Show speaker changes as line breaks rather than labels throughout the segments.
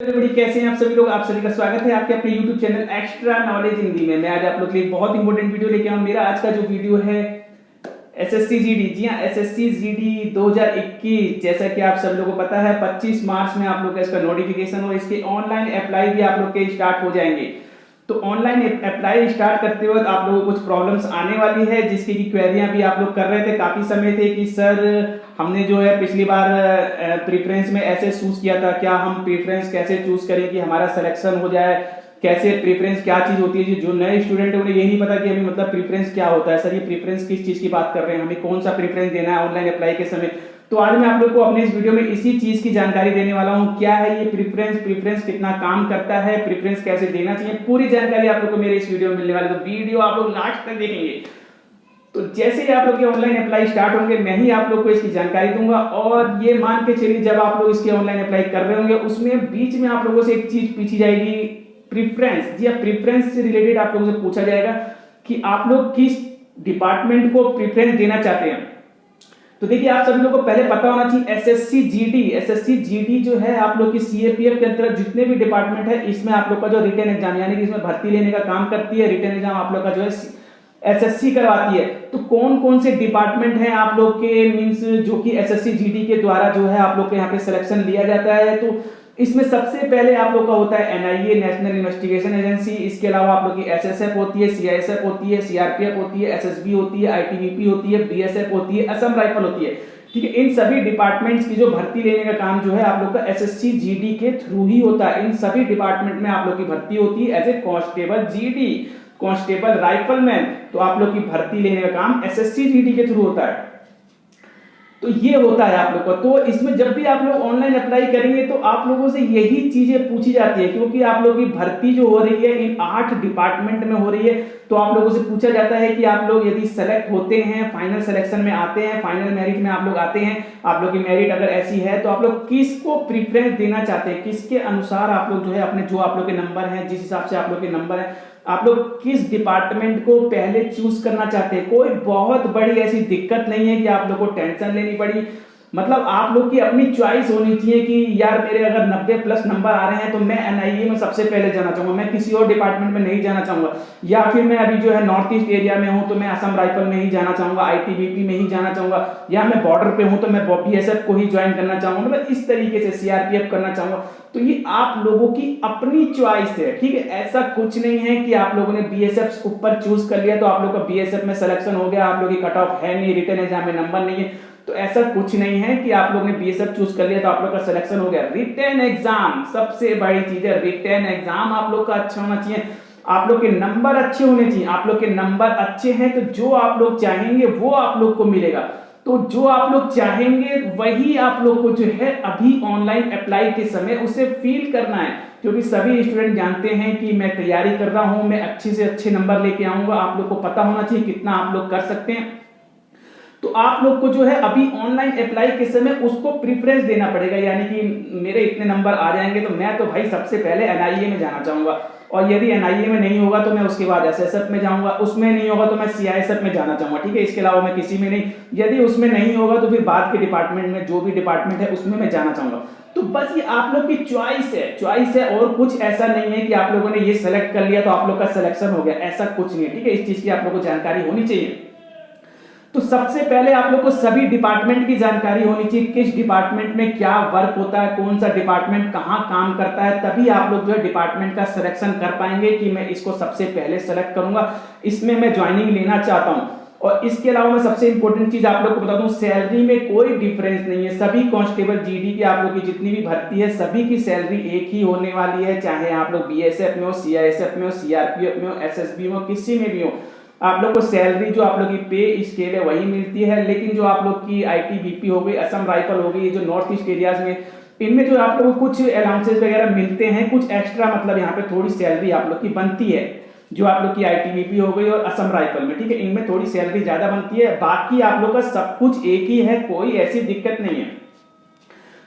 Everybody, कैसे हैं आप सभी लोग। आप सभी का स्वागत है आपके अपने YouTube channel extra knowledge Hindi में। मैं आज आप लोग के लिए बहुत इंपॉर्टेंट वीडियो लेके आऊँ। मेरा आज का जो वीडियो है एसएससी जीडी, जी हाँ, एसएससी जीडी 2021। जैसा कि आप सब लोगों को पता है 25 मार्च में आप लोग का इसका नोटिफिकेशन हो, इसके ऑनलाइन अप्लाई भी आप लोग के स्टार्ट हो जाएंगे। तो ऑनलाइन अप्लाई स्टार्ट करते वक्त आप लोगों को कुछ प्रॉब्लम्स आने वाली है, जिसकी की क्वेरियां भी आप लोग कर रहे थे काफी समय थे कि सर हमने जो है पिछली बार प्रेफरेंस में ऐसे चूज किया था, क्या हम प्रेफरेंस कैसे चूज करें कि हमारा सिलेक्शन हो जाए, कैसे प्रेफरेंस क्या चीज होती है। जो नए स्टूडेंट है उन्हें ये नहीं पता कि हमें मतलब प्रेफरेंस क्या होता है। सर ये प्रेफरेंस किस चीज की बात कर रहे हैं, हमें कौन सा प्रेफरेंस देना है ऑनलाइन अप्लाई के समय। तो आज मैं आप लोग को अपने इस वीडियो में इसी चीज की जानकारी देने वाला हूं। क्या है ये प्रेफरेंस कितना काम करता है, प्रेफरेंस कैसे देना चाहिए, पूरी जानकारी आप लोग को मेरे इस वीडियो में मिलने वाली है। तो वीडियो आप लोग लास्ट तक देखेंगे। तो जैसे ही आप लोग के ऑनलाइन अप्लाई स्टार्ट होंगे, मैं ही आप लोग को इसकी जानकारी दूंगा। और ये मान के चलिए जब आप लोग इसके ऑनलाइन अप्लाई कर रहे होंगे, उसमें बीच में आप लोगों से एक चीज पूछी जाएगी, प्रेफरेंस। जी हाँ, प्रेफरेंस से रिलेटेड आप लोगों से पूछा जाएगा कि आप लोग किस डिपार्टमेंट को प्रेफरेंस देना चाहते हैं। तो देखिए, आप सभी लोगों को पहले पता होना चाहिए एसएससी जीडी जो है आप लोग की सीएपीएफ के अंतर्गत जितने भी डिपार्टमेंट है, इसमें आप लोग का जो रिटन एग्जाम यानी कि इसमें भर्ती लेने का काम करती है, रिटन एग्जाम आप लोग का जो है एसएससी करवाती है। तो कौन कौन से डिपार्टमेंट हैं आप लोग के मींस जो कि एसएससी जीडी के द्वारा जो है आप लोग के यहाँ पे सिलेक्शन लिया जाता है। तो इसमें सबसे पहले आप लोग का होता है एनआईए, नेशनल इन्वेस्टिगेशन एजेंसी। इसके अलावा आप लोग की एसएसएफ होती है, सीआईएसएफ होती है, सीआरपीएफ होती है, एसएसबी होती है, आईटीबीपी होती है, बीएसएफ होती है, असम राइफल होती है। ठीक है, इन सभी डिपार्टमेंट्स की जो भर्ती लेने का काम जो है आप लोग का एसएससी जीडी के थ्रू ही होता है। इन सभी डिपार्टमेंट में आप लोग की भर्ती होती है as a constable GD, constable rifleman. तो आप लोग की भर्ती लेने का काम एसएससी जीडी के थ्रू होता है। तो ये होता है आप लोग का। तो इसमें जब भी आप लोग ऑनलाइन अप्लाई करेंगे तो आप लोगों से यही चीजें पूछी जाती है, क्योंकि आप लोगों की भर्ती जो हो रही है इन 8 डिपार्टमेंट में हो रही है। तो आप लोगों से पूछा जाता है कि आप लोग यदि सेलेक्ट होते हैं, फाइनल सिलेक्शन में आते हैं, फाइनल मेरिट में आप लोग आते हैं, आप लोग की मेरिट अगर ऐसी है तो आप लोग किसको प्रीफरेंस देना चाहते हैं, किसके अनुसार आप लोग जो है अपने जो आप लोग के नंबर हैं, जिस हिसाब से आप लोग के नंबर है, आप लोग किस डिपार्टमेंट को पहले चूज करना चाहते हैं। कोई बहुत बड़ी ऐसी दिक्कत नहीं है कि आप लोग को टेंशन लेनी पड़ी। मतलब आप लोग की अपनी चॉइस होनी चाहिए कि यार मेरे अगर 90+ नंबर आ रहे हैं तो मैं एनआईए में सबसे पहले जाना चाहूंगा, मैं किसी और डिपार्टमेंट में नहीं जाना चाहूंगा। या फिर मैं अभी जो है नॉर्थ ईस्ट एरिया में हूं तो मैं असम राइफल में ही जाना चाहूंगा, आईटीबीपी में ही जाना चाहूंगा, या मैं बॉर्डर पे हूं तो मैं बीएसएफ को ही ज्वाइन करना चाहूंगा, मतलब इस तरीके से सीआरपीएफ करना चाहूंगा। तो ये आप लोगों की अपनी चॉइस है। ठीक है, ऐसा कुछ नहीं है कि आप लोगों ने बीएसएफ ऊपर चूज कर लिया तो आप लोग का बीएसएफ में सिलेक्शन हो गया, आप लोग की कट ऑफ है नहीं, रिटन एग्जाम में नंबर नहीं है। तो ऐसा कुछ नहीं है कि आप लोग ने बीएसएफ चूज कर लिया तो आप लोग का सिलेक्शन हो गया। रिटन एग्जाम सबसे बड़ी चीज है, रिटन एग्जाम आप लोग का अच्छा होना चाहिए, आप लोग के नंबर अच्छे होने चाहिए। आप लोग के नंबर अच्छे हैं तो जो आप लोग चाहेंगे वो आप लोग को मिलेगा। तो जो आप लोग चाहेंगे वही आप लोग को जो है अभी ऑनलाइन अप्लाई के समय उसे फील करना है, क्योंकि सभी स्टूडेंट जानते हैं कि मैं तैयारी कर रहा हूं, मैं अच्छे से अच्छे नंबर लेके आऊंगा। आप लोग को पता होना चाहिए कितना आप लोग कर सकते हैं। तो आप लोग को जो है अभी ऑनलाइन अप्लाई के समय उसको प्रेफरेंस देना पड़ेगा, यानी कि मेरे इतने नंबर आ जाएंगे तो मैं तो भाई सबसे पहले एनआईए में जाना चाहूंगा, और यदि एनआईए में नहीं होगा तो मैं उसके बाद एसएसएफ में जाऊंगा, उसमें नहीं होगा तो मैं सीआईएसएफ में जाना चाहूंगा। ठीक है, इसके अलावा मैं किसी में नहीं, यदि उसमें नहीं होगा तो फिर बाद के डिपार्टमेंट में जो भी डिपार्टमेंट है उसमें मैं जाना चाहूंगा। तो बस ये आप लोग की चॉइस है और कुछ ऐसा नहीं है कि आप लोगों ने ये सेलेक्ट कर लिया तो आप लोग का सिलेक्शन हो गया, ऐसा कुछ नहीं है। ठीक है, इस चीज की आप लोग को जानकारी होनी चाहिए। तो सबसे पहले आप लोग को सभी डिपार्टमेंट की जानकारी होनी चाहिए, किस डिपार्टमेंट में क्या वर्क होता है, कौन सा डिपार्टमेंट कहां काम करता है, तभी आप लोग जो है डिपार्टमेंट का सिलेक्शन कर पाएंगे कि मैं इसको सबसे पहले सेलेक्ट करूंगा, इसमें मैं ज्वाइनिंग लेना चाहता हूं। और इसके अलावा मैं सबसे इंपॉर्टेंट चीज आप लोग को बता दूं, सैलरी में कोई डिफरेंस नहीं है। सभी कांस्टेबल जीडी की आप लोग की जितनी भी भर्ती है सभी की सैलरी एक ही होने वाली है, चाहे आप लोग बीएसएफ में हो, सीआईएसएफ में हो, सीआरपीएफ में हो, एसएसबी में हो, किसी में भी हो, आप लोग को सैलरी जो आप लोग की पे स्केल है वही मिलती है। लेकिन जो आप लोग की आईटीबीपी हो गई, असम राइफल हो गई, जो नॉर्थ ईस्ट एरियाज में, इनमें जो आप लोग को कुछ अलाउंसेस वगैरह मिलते हैं, कुछ एक्स्ट्रा, मतलब यहाँ पे थोड़ी सैलरी आप लोग की बनती है, जो आप लोग की आईटीबीपी हो गई और असम राइफल में। ठीक है, इनमें थोड़ी सैलरी ज्यादा बनती है, बाकी आप लोग का सब कुछ एक ही है, कोई ऐसी दिक्कत नहीं है।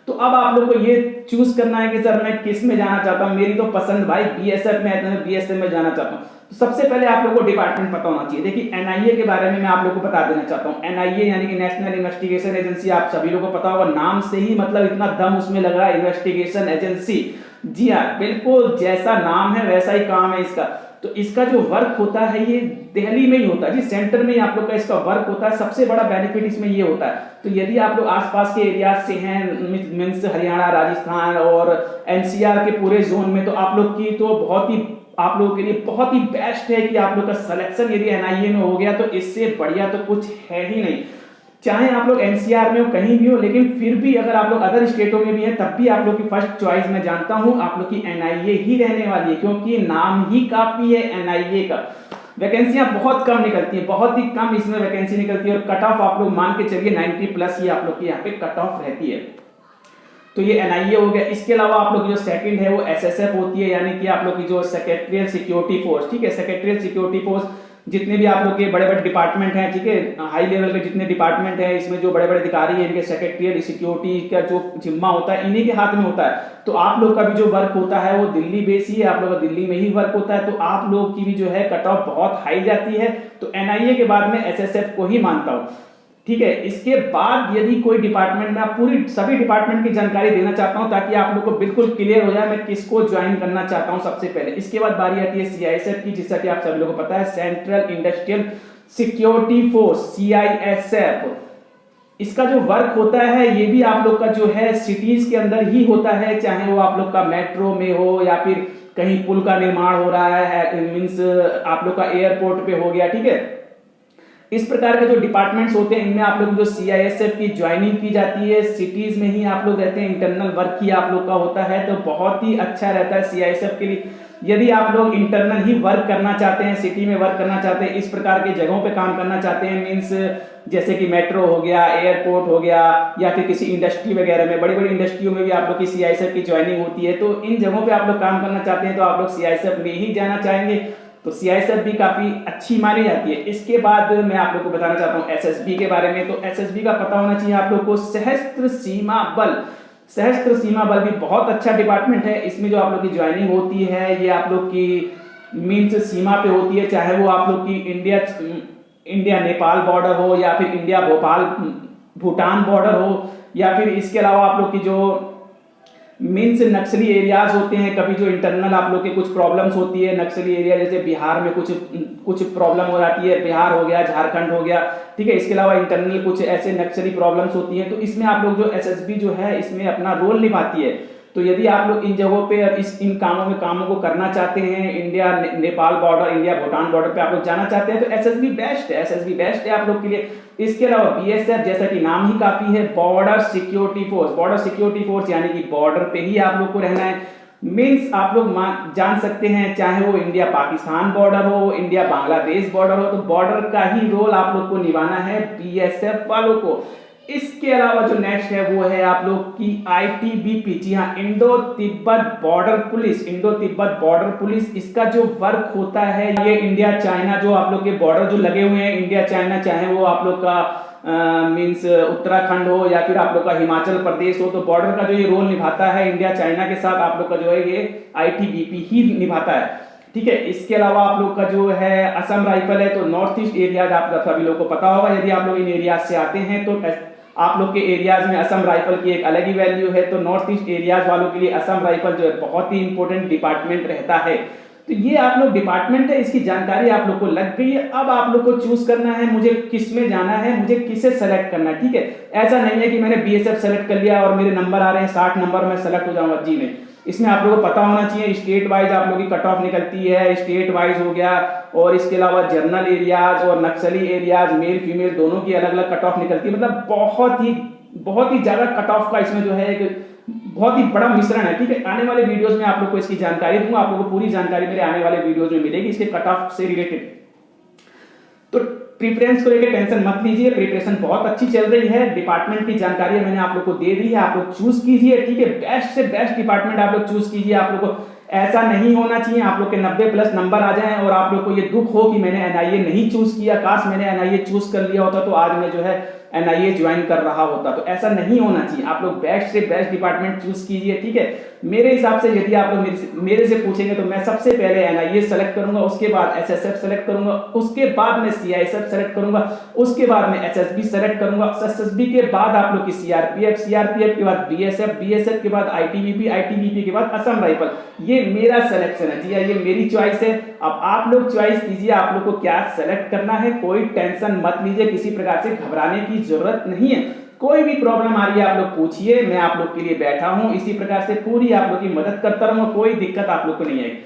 तो अब आप लोग को ये चूज करना है कि सर मैं किस में जाना चाहता हूं। मेरी तो पसंद भाई बीएसएफ में है, तो मैं बीएसएफ में जाना चाहता हूं। तो सबसे पहले आप लोग को डिपार्टमेंट पता होना चाहिए। देखिए, एनआईए के बारे में मैं आप लोग को बता देना चाहता हूं। एनआईए यानी कि नेशनल इन्वेस्टिगेशन एजेंसी, आप सभी लोगों को पता होगा, नाम से ही मतलब इतना दम उसमें लग रहा है, इन्वेस्टिगेशन एजेंसी। जी हाँ, बिल्कुल जैसा नाम है वैसा ही काम है इसका। तो इसका जो वर्क होता है ये दिल्ली में ही होता है जी, सेंटर में ही आप लोग का इसका वर्क होता है। सबसे बड़ा बेनिफिट इसमें ये होता है। तो यदि आप लोग आसपास के एरियाज से हैं, मीन्स हरियाणा, राजस्थान और एनसीआर के पूरे जोन में, तो आप लोग की तो बहुत ही, आप लोगों के लिए बहुत ही बेस्ट है कि आप लोग का सिलेक्शन यदि एनआईए में हो गया तो इससे बढ़िया तो कुछ है ही नहीं। चाहे आप लोग एनसीआर में हो, कहीं भी हो, लेकिन फिर भी अगर आप लोग अदर स्टेटों में भी हैं तब भी आप लोग की फर्स्ट चॉइस मैं जानता हूं आप लोग की एनआईए ही रहने वाली है, क्योंकि नाम ही काफी है एनआईए का। वैकेंसियां बहुत कम निकलती है, बहुत ही कम इसमें वैकेंसी निकलती है, और कट ऑफ आप लोग मान के चलिए 90+ ही आप लोग की यहाँ पे कट ऑफ रहती है। तो ये एनआईए हो गया। इसके अलावा आप लोग जो सेकंड है वो एसएसएफ होती है, यानी कि आप लोग की जो सेक्रेटरियल सिक्योरिटी फोर्स, ठीक है, सेक्रेटरियल सिक्योरिटी फोर्स, जितने भी आप लोग के बड़े बड़े डिपार्टमेंट हैं, ठीक है, हाई लेवल के जितने डिपार्टमेंट हैं, इसमें जो बड़े बड़े अधिकारी हैं, इनके सेक्रेटरियल सिक्योरिटी का जो जिम्मा होता है इन्हीं के हाथ में होता है। तो आप लोग का भी जो वर्क होता है वो दिल्ली बेस ही है, आप लोग का दिल्ली में ही वर्क होता है। तो आप लोग की भी जो है कट ऑफ बहुत हाई जाती है। तो एनआईए के बाद में एसएसएफ को ही मानता हूं, ठीक है। इसके बाद यदि कोई डिपार्टमेंट में, आप पूरी सभी डिपार्टमेंट की जानकारी देना चाहता हूं ताकि आप लोग को बिल्कुल क्लियर हो जाए मैं किसको ज्वाइन करना चाहता हूं सबसे पहले। इसके बाद बारी आती है सीआईएसएफ की, जिसका कि आप सभी लोगों को पता है, central industrial security force, CISF. इसका जो वर्क होता है ये भी आप लोग का जो है सिटीज के अंदर ही होता है, चाहे वो आप लोग का मेट्रो में हो या फिर कहीं पुल का निर्माण हो रहा है, मीन्स आप लोग का एयरपोर्ट पे हो गया, ठीक है। इस प्रकार के जो डिपार्टमेंट्स होते हैं इनमें आप लोग जो सीआईएसएफ की ज्वाइनिंग की जाती है, सिटीज में ही आप लोग रहते हैं, इंटरनल वर्क ही आप लोग का होता है, तो बहुत ही अच्छा रहता है सीआईएसएफ के लिए। यदि आप लोग इंटरनल ही वर्क करना चाहते हैं, सिटी में वर्क करना चाहते हैं, इस प्रकार की जगहों पे काम करना चाहते हैं, मीन्स जैसे कि मेट्रो हो गया, एयरपोर्ट हो गया, या फिर किसी इंडस्ट्री वगैरह में, बड़ी बड़ी इंडस्ट्रियों में भी आप लोग की सीआईएसएफ की ज्वाइनिंग होती है। तो इन जगहों पे आप लोग काम करना चाहते हैं तो आप लोग सीआईएसएफ में ही जाना चाहेंगे, तो सीआईएसएफ भी काफी अच्छी मानी जाती है। इसके बाद मैं आप लोग को बताना चाहता हूं एसएसबी के बारे में। तो एसएसबी का पता होना चाहिए आप लोग को, सशस्त्र सीमा बल। सशस्त्र सीमा बल भी बहुत अच्छा डिपार्टमेंट है। इसमें जो आप लोग की ज्वाइनिंग होती है ये आप लोग की मीन्स सीमा पे होती है, चाहे वो आप लोग की इंडिया नेपाल बॉर्डर हो, या फिर इंडिया भोपाल भूटान बॉर्डर हो, या फिर इसके अलावा आप लोग की जो मीन्स नक्सली एरियाज होते हैं, कभी जो इंटरनल आप लोग के कुछ प्रॉब्लम्स होती है नक्सली एरिया, जैसे बिहार में कुछ प्रॉब्लम हो जाती है, बिहार हो गया, झारखंड हो गया, ठीक है। इसके अलावा इंटरनल कुछ ऐसे नक्सली प्रॉब्लम्स होती हैं, तो इसमें आप लोग जो एसएसबी जो है इसमें अपना रोल निभाती है। तो यदि आप लोग इन जगहों पे इन कामों को करना चाहते हैं, India Nepal border, India Bhutan border पे आप लोग जाना चाहते हैं, तो एसएसबी बेस्ट है, एसएसबी बेस्ट है आप लोग के लिए। इसके अलावा बीएसएफ, जैसा कि नाम ही काफी है, border security force. Border security force यानी कि बॉर्डर पे ही आप लोग को रहना है। मीन्स आप लोग जान सकते हैं, चाहे वो इंडिया पाकिस्तान बॉर्डर हो, इंडिया बांग्लादेश बॉर्डर हो, तो बॉर्डर का ही रोल आप लोग को निभाना है बीएसएफ वालों को। इसके अलावा जो नेक्स्ट है वो है आप लोग की आईटीबीपी, जी हाँ, Indo Tibet border police. Indo Tibet border police, इसका जो वर्क होता है ये इंडिया चाइना जो आप लोग के बॉर्डर जो लगे हुए हैं, इंडिया चाइना, चाहे वो आप लोग का मीन्स उत्तराखंड हो या फिर आप लोग का हिमाचल प्रदेश हो, तो बॉर्डर का जो ये रोल निभाता है इंडिया चाइना के साथ, आप लोग का जो है ये आईटीबीपी ही निभाता है, ठीक है। इसके अलावा आप लोग का जो है असम राइफल है। तो नॉर्थ ईस्ट एरियाज आप सभी लोग को पता होगा, यदि आप लोग इन एरियाज से आते हैं तो आप लोग के एरियाज में असम राइफल की एक अलग ही वैल्यू है। तो नॉर्थ ईस्ट एरियाज वालों के लिए असम राइफल जो है बहुत ही इंपॉर्टेंट डिपार्टमेंट रहता है। तो ये आप लोग डिपार्टमेंट है, इसकी जानकारी आप लोग को लग गई है। अब आप लोग को चूज करना है मुझे किस में जाना है, मुझे किसे सेलेक्ट करना है, ठीक है। ऐसा नहीं है कि मैंने बीएसएफ सेलेक्ट कर लिया और मेरे नंबर आ रहे हैं 60 नंबर, मैं सेलेक्ट हो जाऊंगा, जी नहीं। इसमें आप लोगों को पता होना चाहिए स्टेट वाइज आप लोगों की कट ऑफ निकलती है, स्टेट वाइज हो गया, और इसके अलावा जर्नल एरियाज और नक्सली एरियाज, मेल फीमेल दोनों की अलग अलग कट ऑफ निकलती है। मतलब बहुत ही ज्यादा कट ऑफ का इसमें जो है एक बहुत ही बड़ा मिश्रण है, ठीक है। आने वाले वीडियोस में आप लोग को इसकी जानकारी दूंगा, आप लोगों को पूरी जानकारी मेरे आने वाले वीडियोस में मिलेगी इसके कट ऑफ से रिलेटेड। तो प्रीफरेंस को लेकर टेंशन मत लीजिए, प्रिपरेशन बहुत अच्छी चल रही है, डिपार्टमेंट की जानकारी मैंने आप लोग को दे दी है, आप लोग चूज कीजिए, ठीक है। बेस्ट से बेस्ट डिपार्टमेंट आप लोग चूज कीजिए। आप लोग को ऐसा नहीं होना चाहिए आप लोग के 90+ नंबर आ जाएं और आप लोग को ये दुख हो कि मैंने एनआईए नहीं चूज किया, काश मैंने एनआईए चूज कर लिया होता तो आज मैं जो है एनआईए ज्वाइन कर रहा होता। तो ऐसा नहीं होना चाहिए, आप लोग बेस्ट से बेस्ट डिपार्टमेंट चूज कीजिए, ठीक है। मेरे हिसाब से यदि आप लोग मेरे से पूछेंगे तो मैं सबसे पहले एनआईए सेलेक्ट करूंगा, उसके बाद एसएसएफ सेलेक्ट करूंगा, उसके बाद में सीआईएसएफ सेलेक्ट करूंगा, उसके बाद में एसएसबी सेलेक्ट करूंगा, एसएसबी के बाद आप लोग की सीआरपीएफ, सीआरपीएफ के बाद बीएसएफ, बीएसएफ के बाद आईटीबीपी, आईटीबीपी के बाद असम राइफल। ये मेरा सिलेक्शन है जी, ये मेरी चॉइस है। अब आप लोग चॉइस कीजिए आप लोग को क्या सेलेक्ट करना है। कोई टेंशन मत लीजिए, किसी प्रकार से घबराने की जरूरत नहीं है। कोई भी प्रॉब्लम आ रही है आप लोग पूछिए, मैं आप लोग के लिए बैठा हूं, इसी प्रकार से पूरी आप लोग की मदद करता रहूंगा, कोई दिक्कत आप लोग को नहीं आएगी।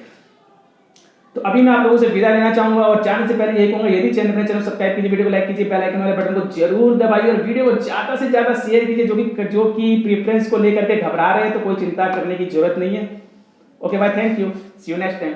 तो अभी मैं आप लोगों से विदा लेना चाहूंगा और जाने से पहले यही कहूंगा, यदि चैनल सब्सक्राइब कीजिए, वीडियो को लाइक कीजिए, बेल आइकन वाले बटन को जरूर दबाइए और वीडियो को ज्यादा से ज्यादा शेयर कीजिए। जो कि प्रेफरेंस को लेकर के घबरा रहे हैं तो कोई चिंता करने की जरूरत नहीं है। Okay bye, thank you, see you next time.